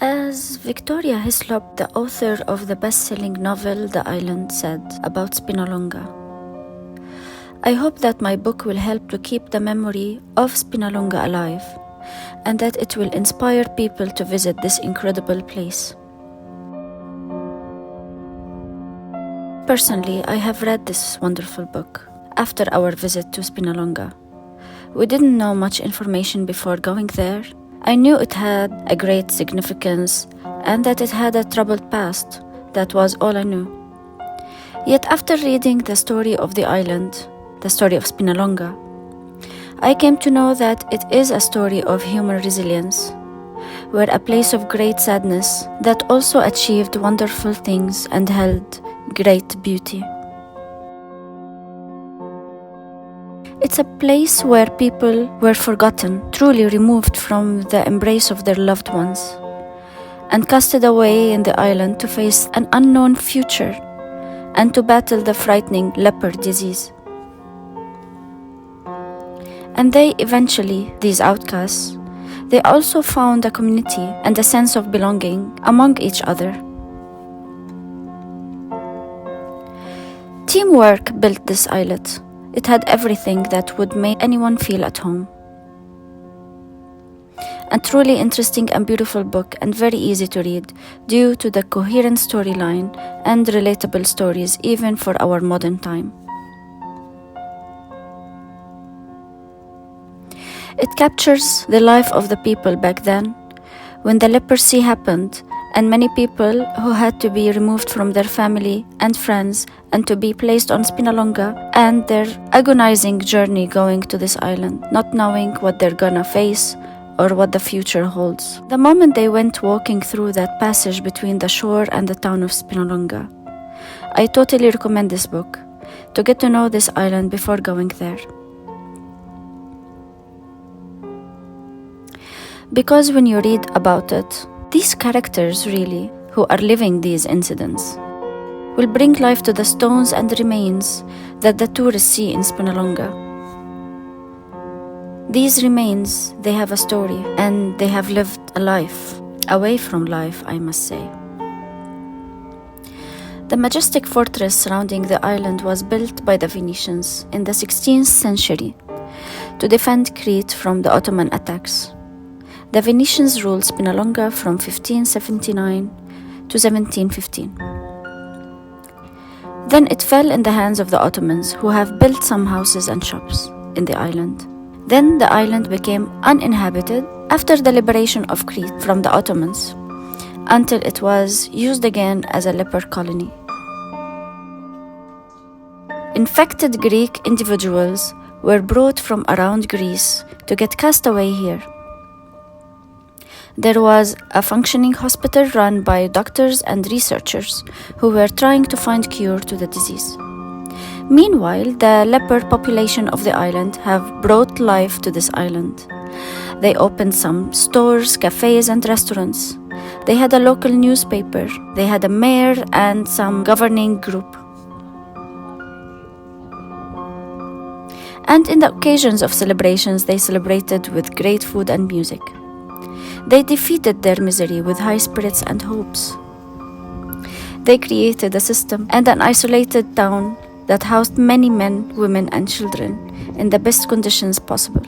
As Victoria Hislop, the author of the best-selling novel The Island, said about Spinalonga, I hope that my book will help to keep the memory of Spinalonga alive and that it will inspire people to visit this incredible place. Personally, I have read this wonderful book after our visit to Spinalonga. We didn't know much information before going there. I knew it had a great significance and that it had a troubled past. That was all I knew. Yet after reading the story of the island, the story of Spinalonga, I came to know that it is a story of human resilience, where a place of great sadness that also achieved wonderful things and held great beauty. It's a place where people were forgotten, truly removed from the embrace of their loved ones, and casted away in the island to face an unknown future and to battle the frightening leper disease. And these outcasts, they also found a community and a sense of belonging among each other. Teamwork built this islet. It had everything that would make anyone feel at home. A truly interesting and beautiful book, and very easy to read due to the coherent storyline and relatable stories even for our modern time. It captures the life of the people back then, when the leprosy happened, and many people who had to be removed from their family and friends and to be placed on Spinalonga, and their agonizing journey going to this island, not knowing what they're gonna face or what the future holds. The moment they went walking through that passage between the shore and the town of Spinalonga, I totally recommend this book to get to know this island before going there. Because when you read about it, these characters really, who are living these incidents, will bring life to the stones and remains that the tourists see in Spinalonga. These remains, they have a story, and they have lived a life, away from life, I must say. The majestic fortress surrounding the island was built by the Venetians in the 16th century to defend Crete from the Ottoman attacks. The Venetians ruled Spinalonga from 1579 to 1715. Then it fell in the hands of the Ottomans, who have built some houses and shops in the island. Then the island became uninhabited after the liberation of Crete from the Ottomans, until it was used again as a leper colony. Infected Greek individuals were brought from around Greece to get cast away here. There was a functioning hospital run by doctors and researchers who were trying to find cure to the disease. Meanwhile, the leper population of the island have brought life to this island. They opened some stores, cafes, and restaurants. They had a local newspaper. They had a mayor and some governing group. And in the occasions of celebrations, they celebrated with great food and music. They defeated their misery with high spirits and hopes. They created a system and an isolated town that housed many men, women, and children in the best conditions possible.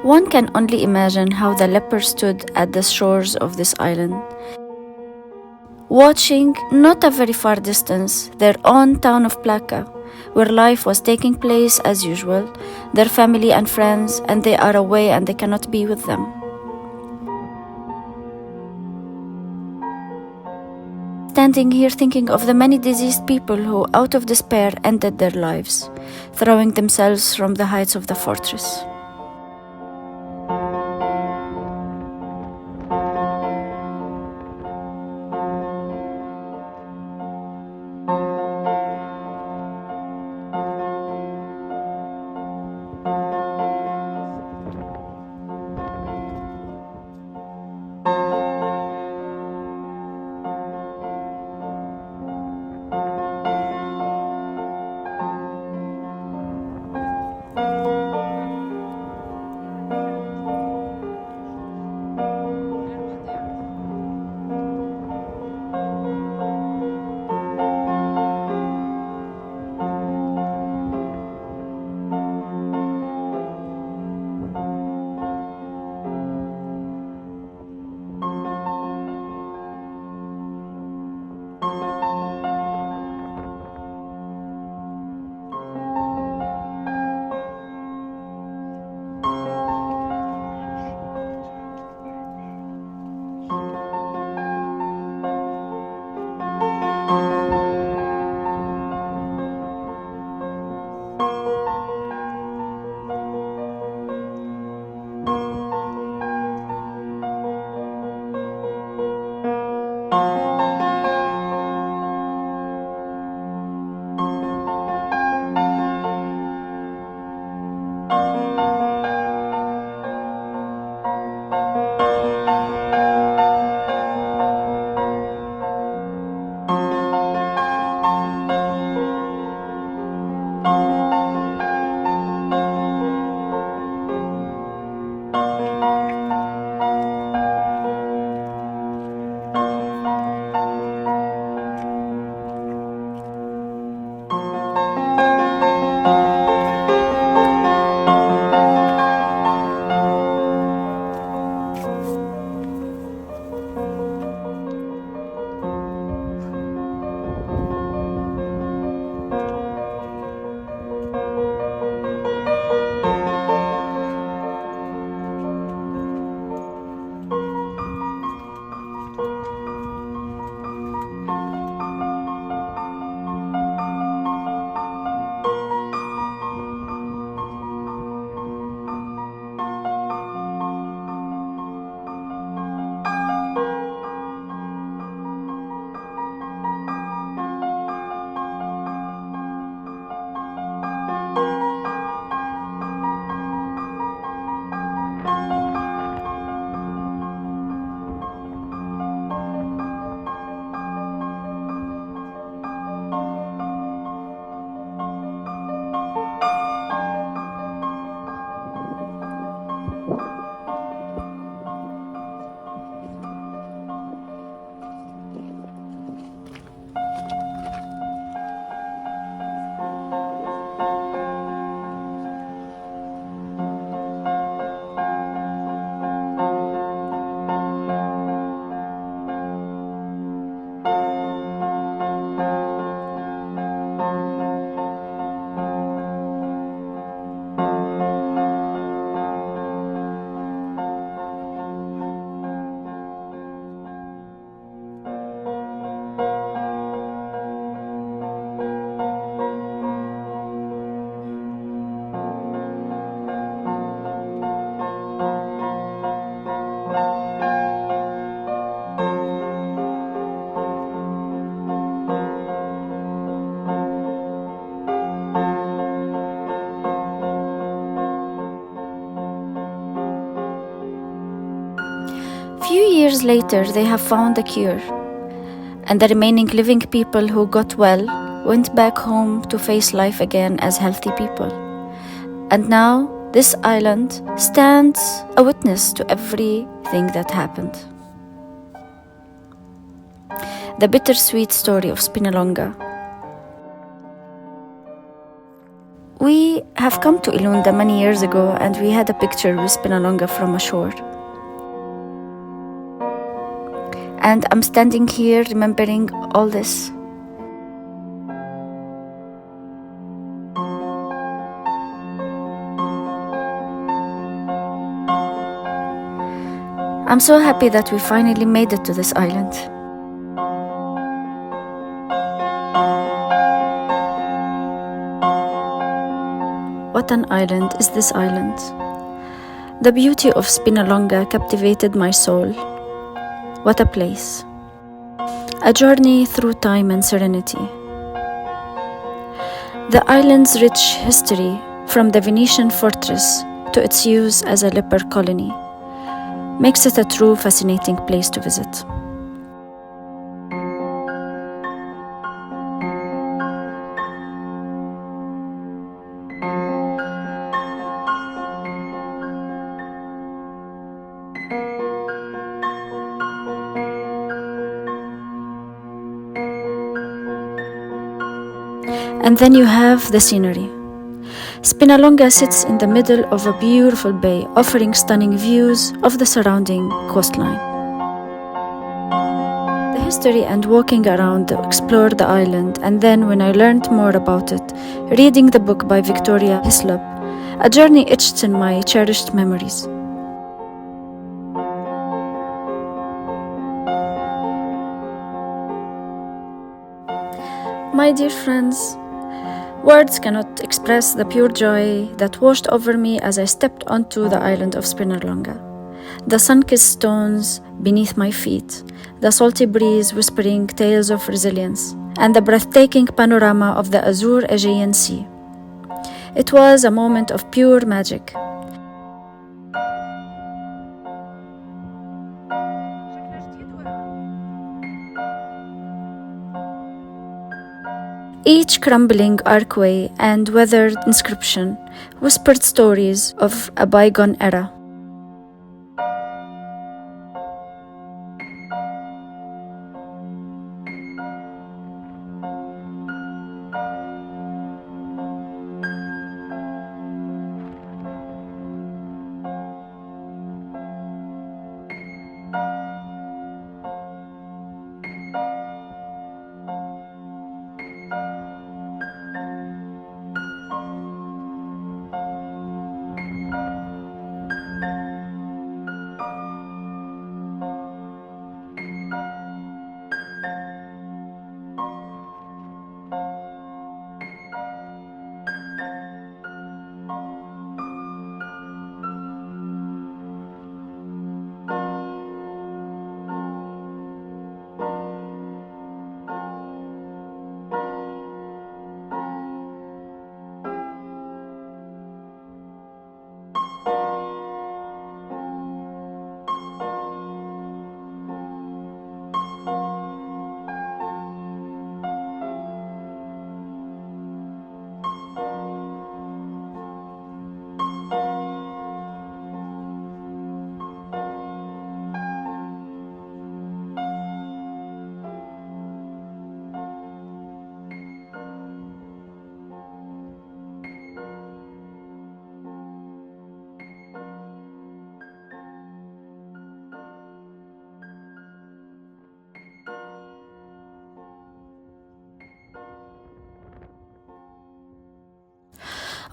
One can only imagine how the leper stood at the shores of this island, watching, not a very far distance, their own town of Plaka, where life was taking place as usual, their family and friends, and they are away and they cannot be with them. Standing here thinking of the many diseased people who, out of despair, ended their lives, throwing themselves from the heights of the fortress. years later, they have found a cure, and the remaining living people who got well went back home to face life again as healthy people. And now, this island stands a witness to everything that happened. The bittersweet story of Spinalonga. We have come to Ilunda many years ago, and we had a picture with Spinalonga from ashore. And I'm standing here remembering all this. I'm so happy that we finally made it to this island. What an island is this island. The beauty of Spinalonga captivated my soul. What a place. A journey through time and serenity. The island's rich history, from the Venetian fortress to its use as a leper colony, makes it a true fascinating place to visit. And then you have the scenery. Spinalonga sits in the middle of a beautiful bay, offering stunning views of the surrounding coastline. The history and walking around to explore the island, and then when I learned more about it, reading the book by Victoria Hislop, a journey etched in my cherished memories. My dear friends, words cannot express the pure joy that washed over me as I stepped onto the island of Spinalonga. The sun-kissed stones beneath my feet, the salty breeze whispering tales of resilience, and the breathtaking panorama of the azure Aegean Sea. It was a moment of pure magic. Each crumbling archway and weathered inscription whispered stories of a bygone era.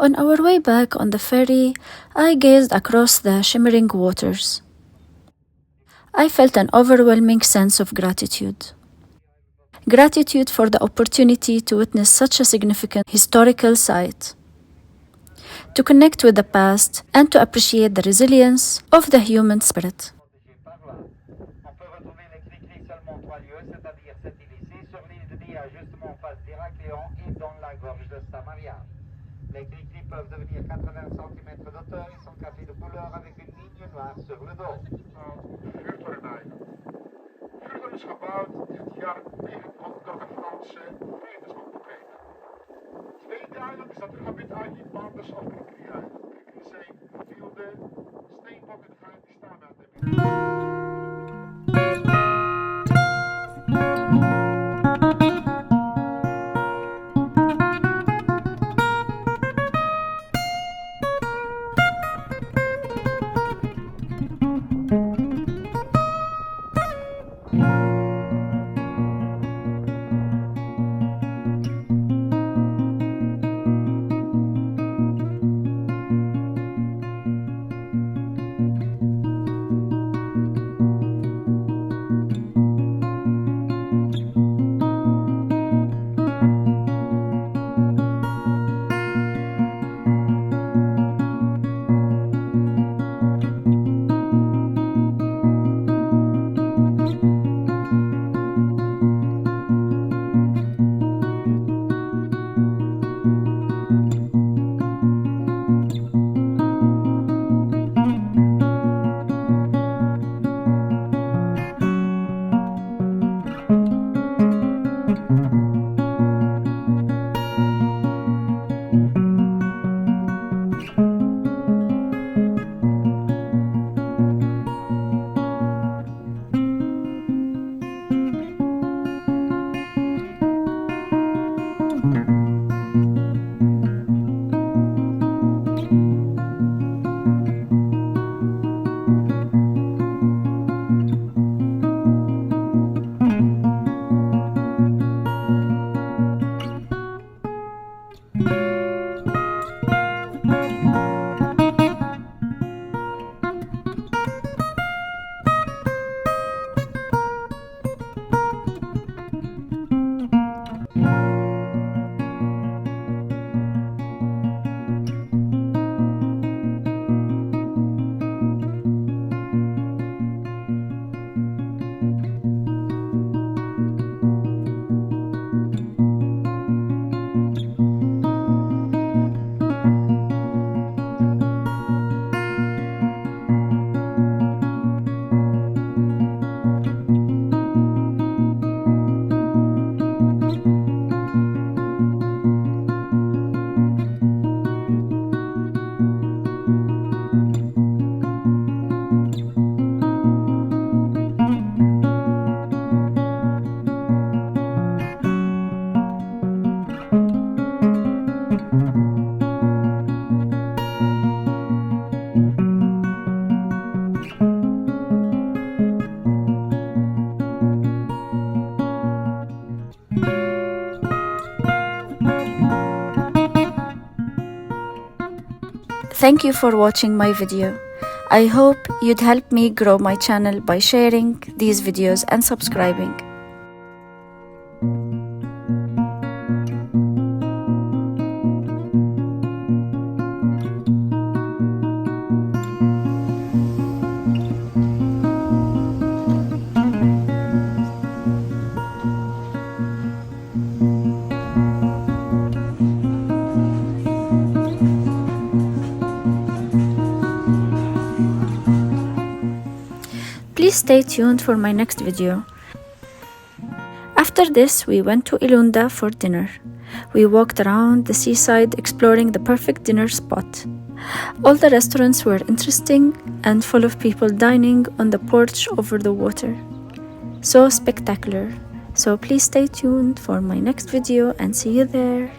On our way back on the ferry, I gazed across the shimmering waters. I felt an overwhelming sense of gratitude. Gratitude for the opportunity to witness such a significant historical site, to connect with the past, and to appreciate the resilience of the human spirit. Les gris-gris peuvent devenir 80 cm d'auteur et sont cafés de couleur avec une ligne noire sur le dos. eiland is dat gebied uit die bandes of die zijn wilde steenbokken die staan uit. Thank you for watching my video. I hope you'd help me grow my channel by sharing these videos and subscribing. Please stay tuned for my next video. After this, we went to Ilunda for dinner. We walked around the seaside exploring the perfect dinner spot. All the restaurants were interesting and full of people dining on the porch over the water. So spectacular. So please stay tuned for my next video and see you there.